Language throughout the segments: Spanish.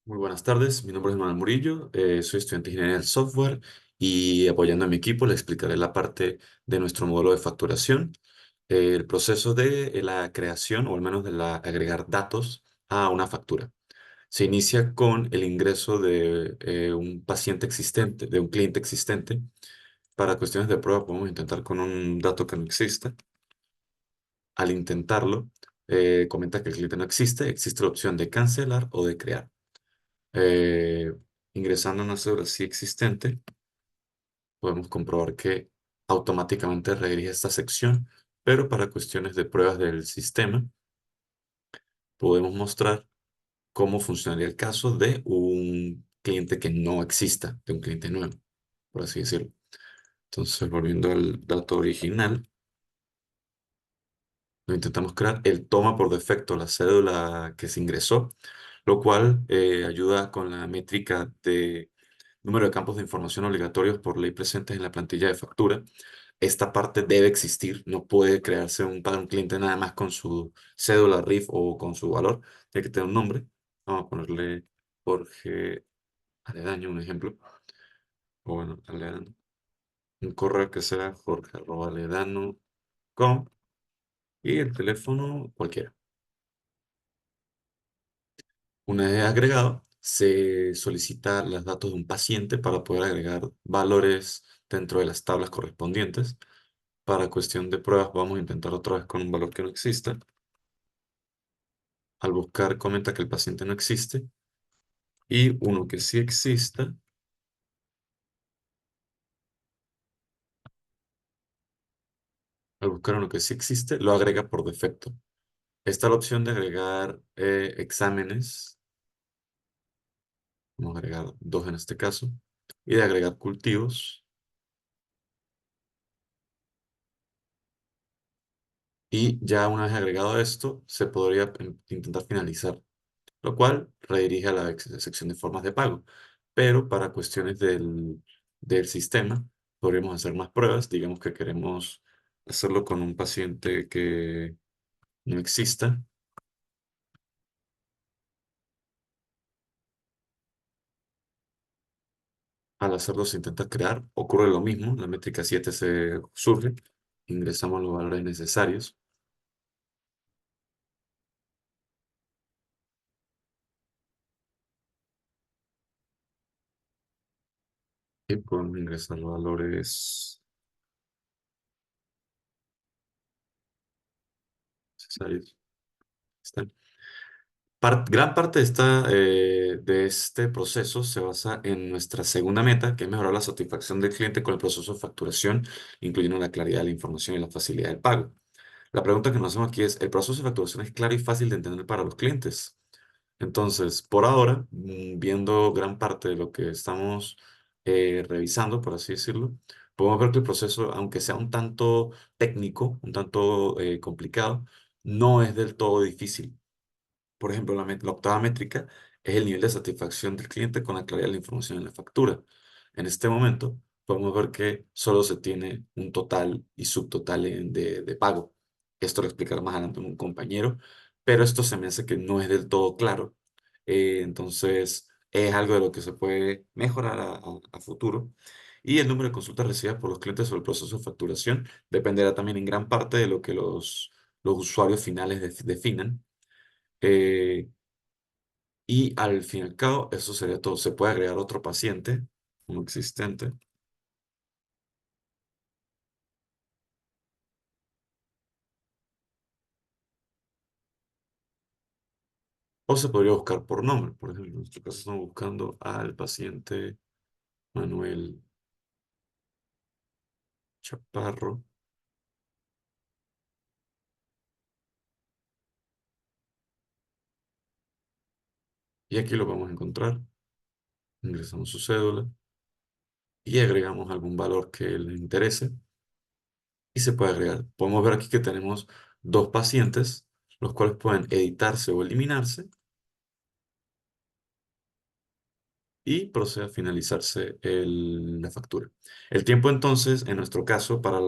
Muy buenas tardes, mi nombre es Manuel Murillo, soy estudiante de ingeniería del software y apoyando a mi equipo le explicaré la parte de nuestro modelo de facturación, el proceso de la creación o al menos de agregar datos a una factura. Se inicia con el ingreso de un paciente existente, de un cliente existente. Para cuestiones de prueba podemos intentar con un dato que no exista. Al intentarlo, comenta que el cliente no existe, existe la opción de cancelar o de crear. eh, Ingresando una cédula sí existente, podemos comprobar que automáticamente redirige esta sección, pero para cuestiones de pruebas del sistema, podemos mostrar cómo funcionaría el caso de un cliente que no exista, de un cliente nuevo, por así decirlo. Entonces, volviendo al dato original, lo intentamos crear. Él toma por defecto la cédula que se ingresó, lo cual ayuda con la métrica de número de campos de información obligatorios por ley presentes en la plantilla de factura. Esta parte debe existir, no puede crearse para un cliente nada más con su cédula RIF o con su valor, tiene que tener un nombre. Vamos a ponerle Jorge Aledaño, un ejemplo. O bueno, Aledaño. Un correo que sea jorge@aledaño.com y el teléfono cualquiera. Una vez agregado, se solicita los datos de un paciente para poder agregar valores dentro de las tablas correspondientes. Para cuestión de pruebas, vamos a intentar otra vez con un valor que no exista. Al buscar, comenta que el paciente no existe y uno que sí exista, al buscar uno que sí existe, lo agrega por defecto. Está la opción de agregar exámenes, vamos a agregar dos en este caso, y de agregar cultivos. Y ya una vez agregado esto, se podría intentar finalizar, lo cual redirige a la sección de formas de pago. Pero para cuestiones del sistema, podríamos hacer más pruebas. Digamos que queremos hacerlo con un paciente que no exista. Al hacerlo se intenta crear, ocurre lo mismo, la métrica 7 se surge, ingresamos los valores necesarios y podemos ingresar los valores necesarios. Están. Gran parte de este proceso se basa en nuestra segunda meta, que es mejorar la satisfacción del cliente con el proceso de facturación, incluyendo la claridad de la información y la facilidad del pago. La pregunta que nos hacemos aquí es, ¿el proceso de facturación es claro y fácil de entender para los clientes? Entonces, por ahora, viendo gran parte de lo que estamos revisando, por así decirlo, podemos ver que el proceso, aunque sea un tanto técnico, un tanto complicado, no es del todo difícil. Por ejemplo, la octava métrica es el nivel de satisfacción del cliente con la claridad de la información en la factura. En este momento, podemos ver que solo se tiene un total y subtotal de pago. Esto lo explicará más adelante un compañero, pero esto se me hace que no es del todo claro. Entonces, es algo de lo que se puede mejorar a futuro. Y el número de consultas recibidas por los clientes sobre el proceso de facturación dependerá también en gran parte de lo que los usuarios finales definan. Eh, y al fin y al cabo, eso sería todo. Se puede agregar otro paciente, uno existente, o se podría buscar por nombre. Por ejemplo, en nuestro caso estamos buscando al paciente Manuel Chaparro, y aquí lo vamos a encontrar. Ingresamos su cédula y agregamos algún valor que le interese y se puede agregar. Podemos ver aquí que tenemos dos pacientes, los cuales pueden editarse o eliminarse y procede a finalizarse la factura. El tiempo entonces, en nuestro caso, para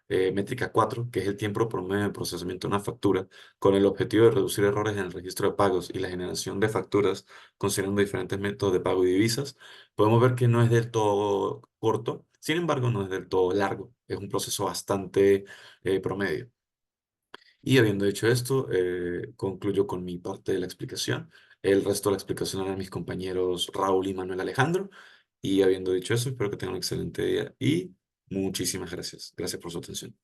métrica 4, que es el tiempo promedio de procesamiento de una factura, con el objetivo de reducir errores en el registro de pagos y la generación de facturas, considerando diferentes métodos de pago y divisas, podemos ver que no es del todo corto, sin embargo, no es del todo largo. Es un proceso bastante promedio. Y habiendo dicho esto, concluyo con mi parte de la explicación. El resto de la explicación harán mis compañeros Raúl y Manuel Alejandro. Y habiendo dicho eso, espero que tengan un excelente día y muchísimas gracias. Gracias por su atención.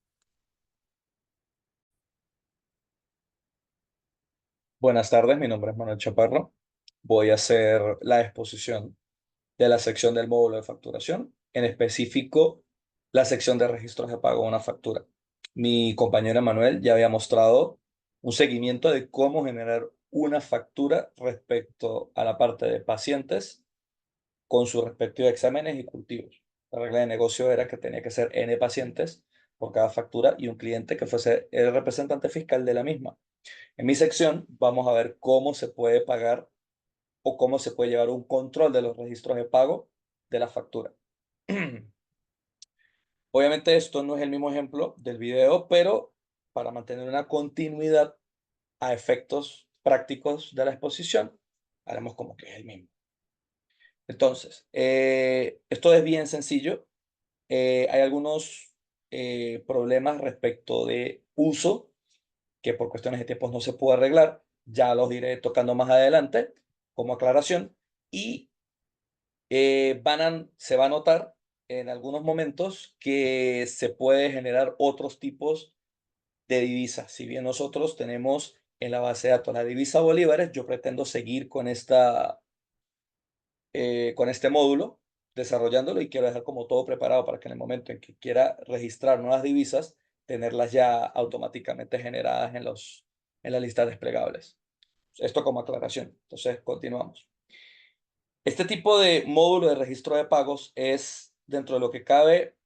Buenas tardes, mi nombre es Manuel Chaparro. Voy a hacer la exposición de la sección del módulo de facturación, en específico la sección de registros de pago de una factura. Mi compañero Manuel ya había mostrado un seguimiento de cómo generar una factura respecto a la parte de pacientes con sus respectivos exámenes y cultivos. La regla de negocio era que tenía que ser N pacientes por cada factura y un cliente que fuese el representante fiscal de la misma. En mi sección vamos a ver cómo se puede pagar o cómo se puede llevar un control de los registros de pago de la factura. Obviamente esto no es el mismo ejemplo del video, pero para mantener una continuidad a efectos prácticos de la exposición, haremos como que es el mismo. Entonces, esto es bien sencillo. Hay algunos problemas respecto de uso que por cuestiones de tiempos no se pudo arreglar. Ya los iré tocando más adelante como aclaración. Y se va a notar en algunos momentos que se puede generar otros tipos de divisas. Si bien nosotros tenemos en la base de datos la divisa bolívares, yo pretendo seguir con este módulo desarrollándolo y quiero dejar como todo preparado para que en el momento en que quiera registrar nuevas divisas, tenerlas ya automáticamente generadas en las listas desplegables. Esto como aclaración. Entonces, continuamos. Este tipo de módulo de registro de pagos es, dentro de lo que cabe,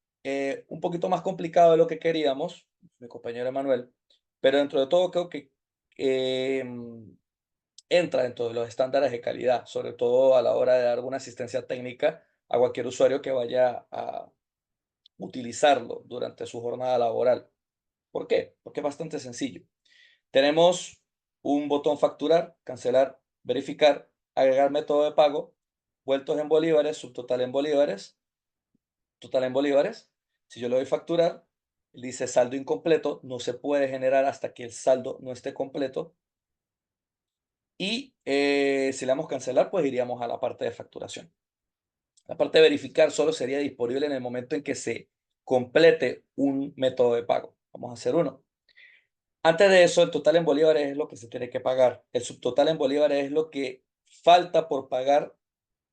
un poquito más complicado de lo que queríamos, mi compañero Emanuel, pero dentro de todo creo que em, entra dentro de los estándares de calidad, sobre todo a la hora de dar alguna asistencia técnica a cualquier usuario que vaya a utilizarlo durante su jornada laboral. ¿Por qué? Porque es bastante sencillo. Tenemos un botón facturar, cancelar, verificar, agregar método de pago, vueltos en bolívares, subtotal en bolívares, total en bolívares. Si yo le doy facturar, dice saldo incompleto, no se puede generar hasta que el saldo no esté completo. Y si le damos cancelar, pues iríamos a la parte de facturación. La parte de verificar solo sería disponible en el momento en que se complete un método de pago. Vamos a hacer uno. Antes de eso, el total en bolívares es lo que se tiene que pagar. El subtotal en bolívares es lo que falta por pagar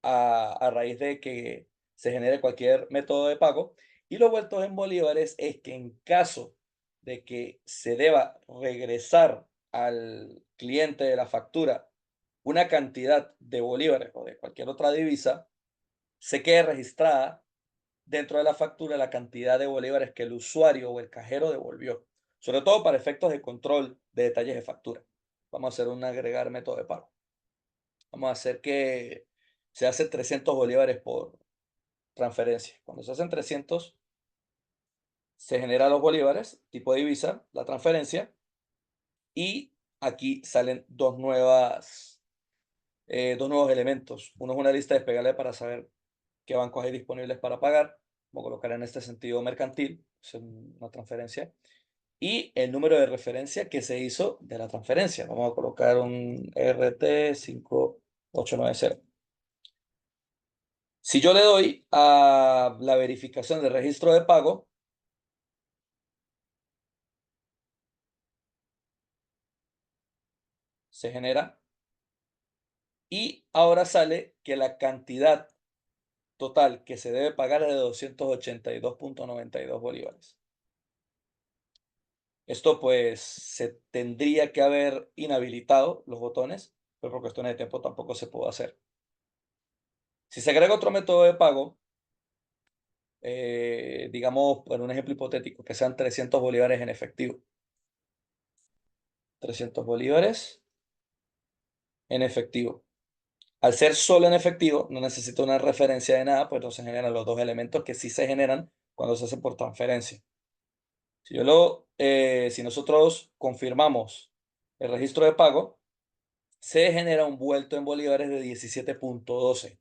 a raíz de que se genere cualquier método de pago. Y los vueltos en bolívares es que en caso de que se deba regresar al cliente de la factura una cantidad de bolívares o de cualquier otra divisa, se quede registrada dentro de la factura la cantidad de bolívares que el usuario o el cajero devolvió, sobre todo para efectos de control de detalles de factura. Vamos a hacer un agregar método de pago. Vamos a hacer que se hace 300 bolívares por transferencia. Cuando se hacen 300, se generan los bolívares, tipo de divisa, la transferencia, y aquí salen dos nuevos elementos. Uno es una lista desplegable para saber qué bancos hay disponibles para pagar. Vamos a colocar en este sentido mercantil, es una transferencia. Y el número de referencia que se hizo de la transferencia. Vamos a colocar un RT5890. Si yo le doy a la verificación del registro de pago, se genera y ahora sale que la cantidad total que se debe pagar es de 282.92 bolívares. Esto pues se tendría que haber inhabilitado los botones, pero por cuestiones de tiempo tampoco se pudo hacer. Si se agrega otro método de pago, digamos, por un ejemplo hipotético, que sean 300 bolívares en efectivo. 300 bolívares en efectivo. Al ser solo en efectivo, no necesito una referencia de nada, pues no se generan los dos elementos que sí se generan cuando se hace por transferencia. Si nosotros confirmamos el registro de pago, se genera un vuelto en bolívares de 17.12.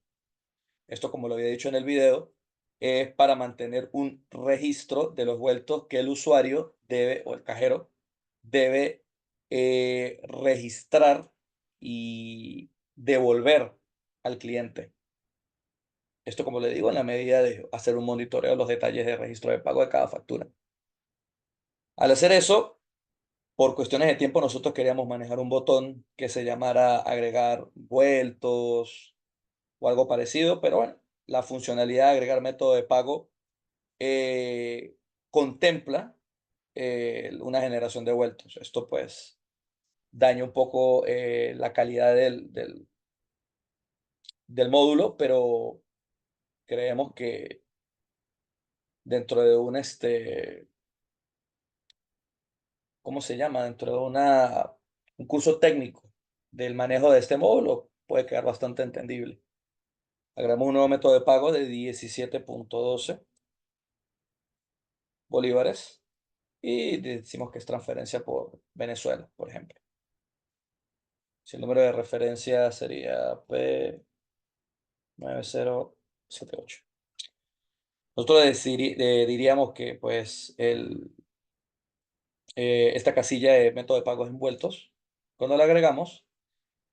Esto, como lo había dicho en el video, es para mantener un registro de los vueltos que el usuario debe, o el cajero, debe registrar y devolver al cliente. Esto, como le digo, en la medida de hacer un monitoreo de los detalles de registro de pago de cada factura. Al hacer eso, por cuestiones de tiempo, nosotros queríamos manejar un botón que se llamara agregar vueltos o algo parecido, pero bueno, la funcionalidad de agregar método de pago eh, contempla una generación de vueltos. Esto pues daña un poco la calidad del módulo, pero creemos que dentro de ¿cómo se llama? Dentro de un curso técnico del manejo de este módulo puede quedar bastante entendible. Agregamos un nuevo método de pago de 17.12 bolívares y decimos que es transferencia por Venezuela, por ejemplo. Si el número de referencia sería P9078. Nosotros diríamos que pues esta casilla de método de pagos envueltos, cuando la agregamos,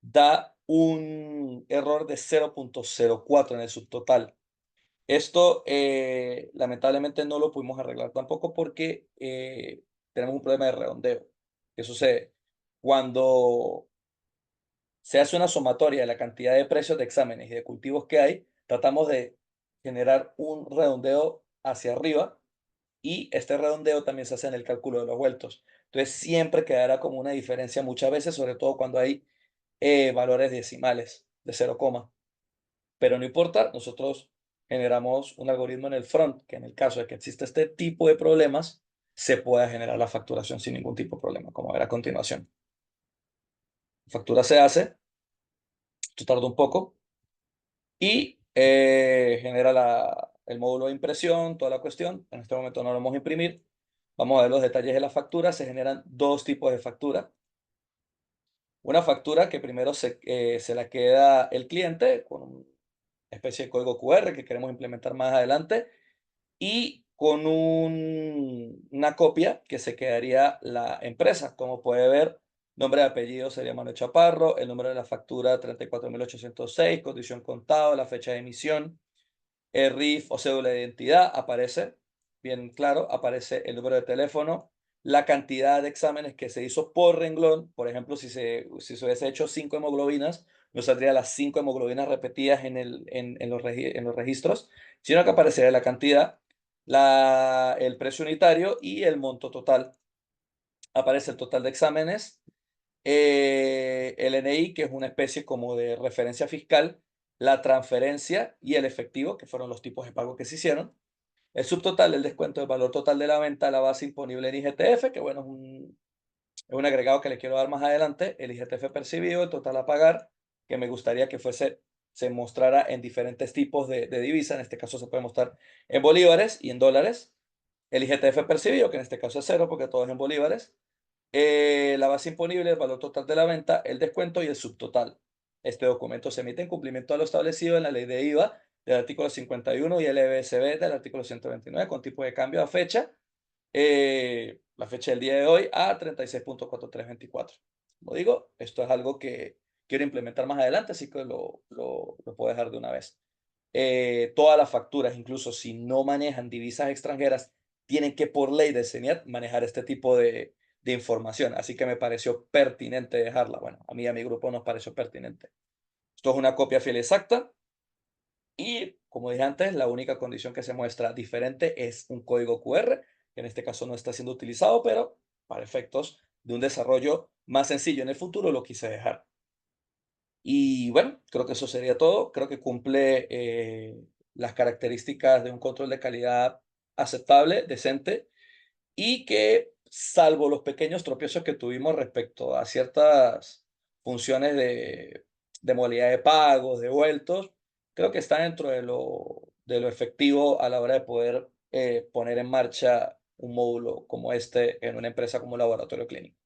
da un error de 0.04 en el subtotal. Esto lamentablemente no lo pudimos arreglar tampoco porque tenemos un problema de redondeo. ¿Qué sucede? Cuando se hace una sumatoria de la cantidad de precios de exámenes y de cultivos que hay, tratamos de generar un redondeo hacia arriba y este redondeo también se hace en el cálculo de los vueltos. Entonces siempre quedará como una diferencia muchas veces, sobre todo cuando hay valores decimales de 0, pero no importa, nosotros generamos un algoritmo en el front que en el caso de que exista este tipo de problemas, se pueda generar la facturación sin ningún tipo de problema, como verá a continuación. La factura se hace, esto tarda un poco, y genera el módulo de impresión, toda la cuestión. En este momento no lo vamos a imprimir. Vamos a ver los detalles de la factura. Se generan dos tipos de factura. Una factura que primero se la queda el cliente con una especie de código QR que queremos implementar más adelante y con una copia que se quedaría la empresa. Como puede ver, nombre y apellido sería Manuel Chaparro, el número de la factura 34.806, condición contado, la fecha de emisión, el RIF o cédula de identidad aparece, bien claro, aparece el número de teléfono, la cantidad de exámenes que se hizo por renglón. Por ejemplo, si se hubiese hecho 5 hemoglobinas, nos saldría las 5 hemoglobinas repetidas en los registros, sino que aparecería la cantidad, el precio unitario y el monto total. Aparece el total de exámenes, el NI, que es una especie como de referencia fiscal, la transferencia y el efectivo, que fueron los tipos de pago que se hicieron. El subtotal, el descuento del valor total de la venta, la base imponible en IGTF, que bueno, es un agregado que le quiero dar más adelante, el IGTF percibido, el total a pagar, que me gustaría que se mostrara en diferentes tipos de divisa. En este caso se puede mostrar en bolívares y en dólares. El IGTF percibido, que en este caso es cero porque todo es en bolívares. La base imponible, el valor total de la venta, el descuento y el subtotal. Este documento se emite en cumplimiento a lo establecido en la ley de IVA del artículo 51 y el EBSB del artículo 129 con tipo de cambio a fecha, la fecha del día de hoy a 36.4324. Como digo, esto es algo que quiero implementar más adelante, así que lo puedo dejar de una vez. Todas las facturas, incluso si no manejan divisas extranjeras, tienen que por ley de CENIAT manejar este tipo de información. Así que me pareció pertinente dejarla. Bueno, a mí y a mi grupo nos pareció pertinente. Esto es una copia fiel y exacta. Y como dije antes, la única condición que se muestra diferente es un código QR, que en este caso no está siendo utilizado, pero para efectos de un desarrollo más sencillo en el futuro lo quise dejar. Y bueno, creo que eso sería todo. Creo que cumple las características de un control de calidad aceptable, decente, y que, salvo los pequeños tropiezos que tuvimos respecto a ciertas funciones de modalidad de pagos, de vueltos, creo que está dentro de lo efectivo a la hora de poder poner en marcha un módulo como este en una empresa como un laboratorio clínico.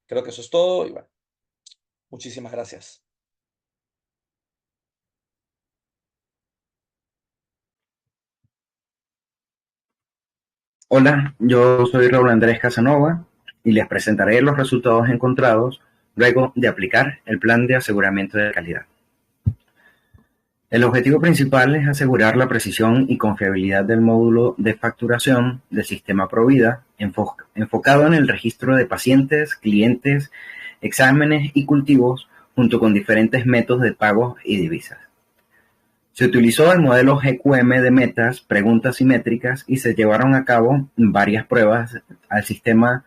Creo que eso es todo y bueno, muchísimas gracias. Hola, yo soy Raúl Andrés Casanova y les presentaré los resultados encontrados luego de aplicar el plan de aseguramiento de calidad. El objetivo principal es asegurar la precisión y confiabilidad del módulo de facturación del sistema Provida, enfocado en el registro de pacientes, clientes, exámenes y cultivos, junto con diferentes métodos de pago y divisas. Se utilizó el modelo GQM de metas, preguntas simétricas y se llevaron a cabo varias pruebas al sistema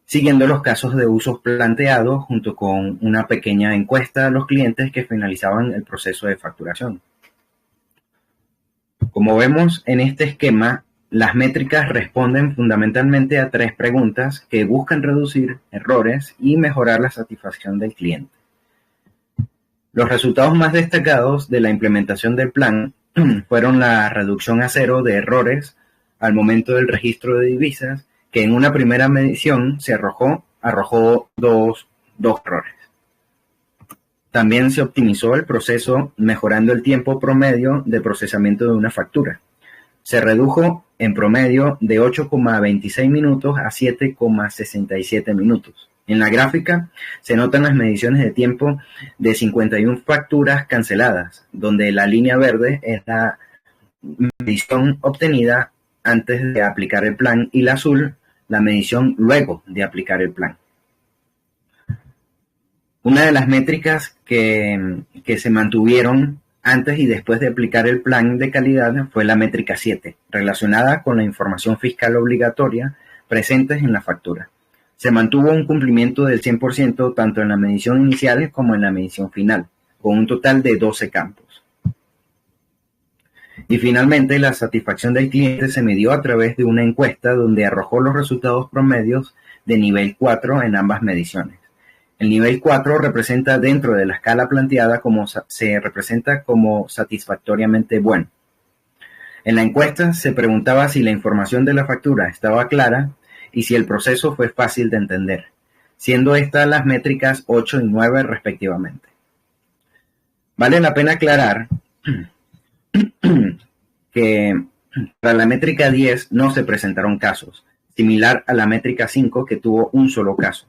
siguiendo los casos de usos planteados junto con una pequeña encuesta a los clientes que finalizaban el proceso de facturación. Como vemos en este esquema, las métricas responden fundamentalmente a 3 preguntas que buscan reducir errores y mejorar la satisfacción del cliente. Los resultados más destacados de la implementación del plan fueron la reducción a 0 de errores al momento del registro de divisas, que en una primera medición se arrojó dos errores. También se optimizó el proceso mejorando el tiempo promedio de procesamiento de una factura. Se redujo en promedio de 8,26 minutos a 7,67 minutos. En la gráfica se notan las mediciones de tiempo de 51 facturas canceladas, donde la línea verde es la medición obtenida antes de aplicar el plan y la azul la medición luego de aplicar el plan. Una de las métricas que se mantuvieron antes y después de aplicar el plan de calidad fue la métrica 7, relacionada con la información fiscal obligatoria presentes en la factura. Se mantuvo un cumplimiento del 100% tanto en la medición inicial como en la medición final, con un total de 12 campos. Y finalmente, la satisfacción del cliente se midió a través de una encuesta donde arrojó los resultados promedios de nivel 4 en ambas mediciones. El nivel 4 representa dentro de la escala planteada se representa como satisfactoriamente bueno. En la encuesta se preguntaba si la información de la factura estaba clara y si el proceso fue fácil de entender, siendo estas las métricas 8 y 9 respectivamente. Vale la pena aclarar que para la métrica 10 no se presentaron casos, similar a la métrica 5 que tuvo un solo caso.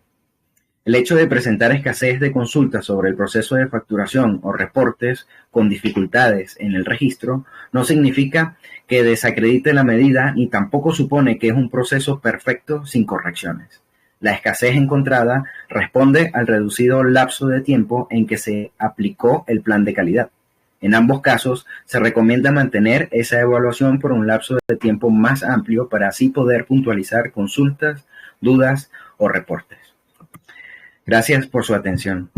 El hecho de presentar escasez de consultas sobre el proceso de facturación o reportes con dificultades en el registro no significa que desacredite la medida ni tampoco supone que es un proceso perfecto sin correcciones. La escasez encontrada responde al reducido lapso de tiempo en que se aplicó el plan de calidad. En ambos casos, se recomienda mantener esa evaluación por un lapso de tiempo más amplio para así poder puntualizar consultas, dudas o reportes. Gracias por su atención.